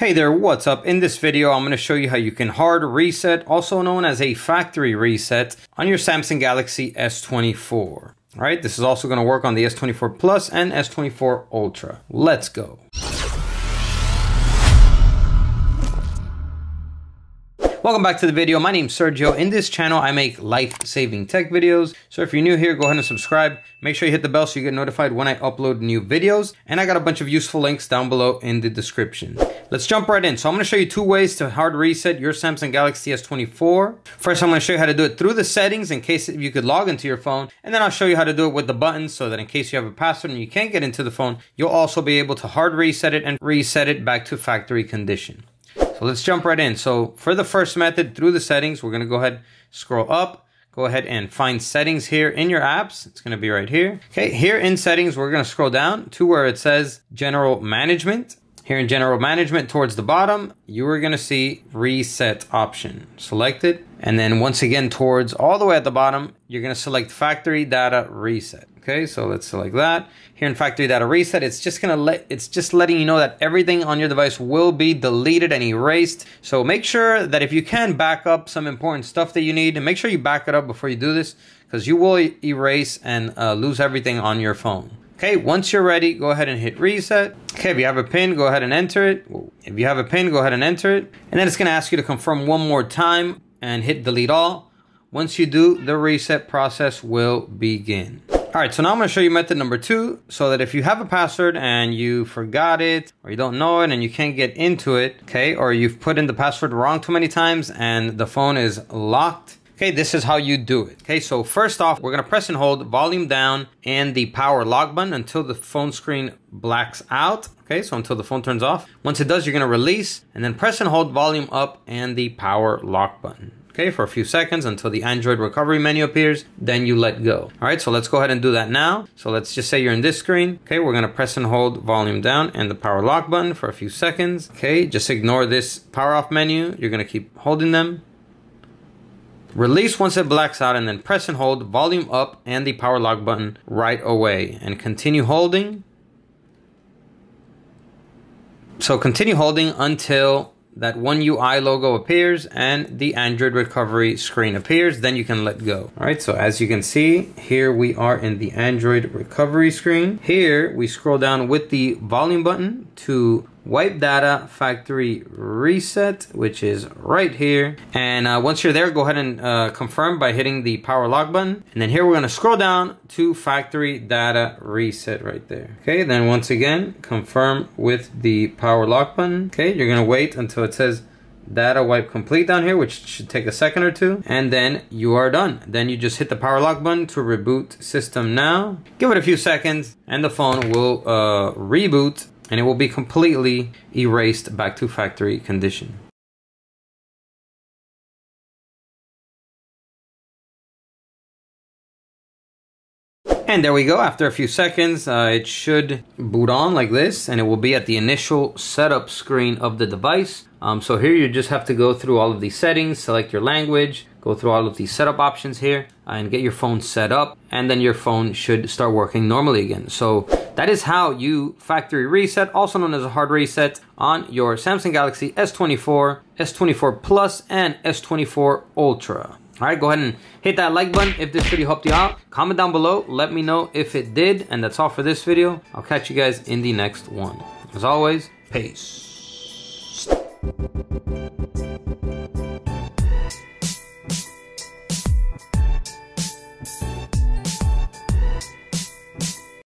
Hey there, what's up? In this video, I'm going to show you how you can hard reset, also known as a factory reset, on your Samsung Galaxy S24. All right, this is also going to work on the S24 Plus and S24 Ultra. Let's go. Welcome back to the video. My name's Sergio. In this channel, I make life-saving tech videos. So if you're new here, go ahead and subscribe. Make sure you hit the bell so you get notified when I upload new videos. And I got a bunch of useful links down below in the description. Let's jump right in. So I'm going to show you two ways to hard reset your Samsung Galaxy S24. First, I'm going to show you how to do it through the settings in case you could log into your phone. And then I'll show you how to do it with the buttons so that in case you have a password and you can't get into the phone, you'll also be able to hard reset it and reset it back to factory condition. So let's jump right in. So for the first method, through the settings, we're going to go ahead, scroll up, go ahead and find settings here in your apps. It's going to be right here. Okay, here in settings, we're going to scroll down to where it says general management. Here in general management towards the bottom, you are going to see reset option. Select it. And then once again, towards all the way at the bottom, you're going to select factory data reset. Okay, so let's select that. Here in factory data reset, it's just letting you know that everything on your device will be deleted and erased. So make sure that if you can back up some important stuff that you need, and make sure you back it up before you do this, because you will erase and lose everything on your phone. Okay, once you're ready, go ahead and hit reset. Okay, if you have a PIN, go ahead and enter it. If you have a PIN, go ahead and enter it. And then it's going to ask you to confirm one more time and hit delete all. Once you do, the reset process will begin. All right, so now I'm going to show you method number 2, so that if you have a password and you forgot it, or you don't know it and you can't get into it, okay, or you've put in the password wrong too many times and the phone is locked, okay, this is how you do it. Okay, so first off, we're going to press and hold volume down and the power lock button until the phone screen blacks out. Okay, so until the phone turns off. Once it does, you're going to release and then press and hold volume up and the power lock button. Okay, for a few seconds until the Android recovery menu appears, then you let go. All right, so let's go ahead and do that now. So let's just say you're in this screen. Okay, we're gonna press and hold volume down and the power lock button for a few seconds. Okay, just ignore this power off menu. You're gonna keep holding them. Release once it blacks out and then press and hold volume up and the power lock button right away and continue holding. So continue holding until that one UI logo appears and the Android recovery screen appears, then you can let go. All right, so as you can see, here we are in the Android recovery screen. Here we scroll down with the volume button to wipe data factory reset, which is right here. And once you're there, go ahead and confirm by hitting the power lock button. And then here we're going to scroll down to factory data reset right there. Okay, then once again, confirm with the power lock button. Okay, you're going to wait until it says data wipe complete down here, which should take a second or two, and then you are done. Then you just hit the power lock button to reboot system now. Give it a few seconds and the phone will reboot and it will be completely erased back to factory condition. And there we go. After a few seconds, it should boot on like this, and it will be at the initial setup screen of the device. So here you just have to go through all of these settings, select your language, go through all of these setup options here, and get your phone set up, and then your phone should start working normally again. So that is how you factory reset, also known as a hard reset, on your Samsung Galaxy S24, S24 Plus, and S24 Ultra. All right, go ahead and hit that like button if this video helped you out. Comment down below, let me know if it did. And that's all for this video. I'll catch you guys in the next one. As always, peace.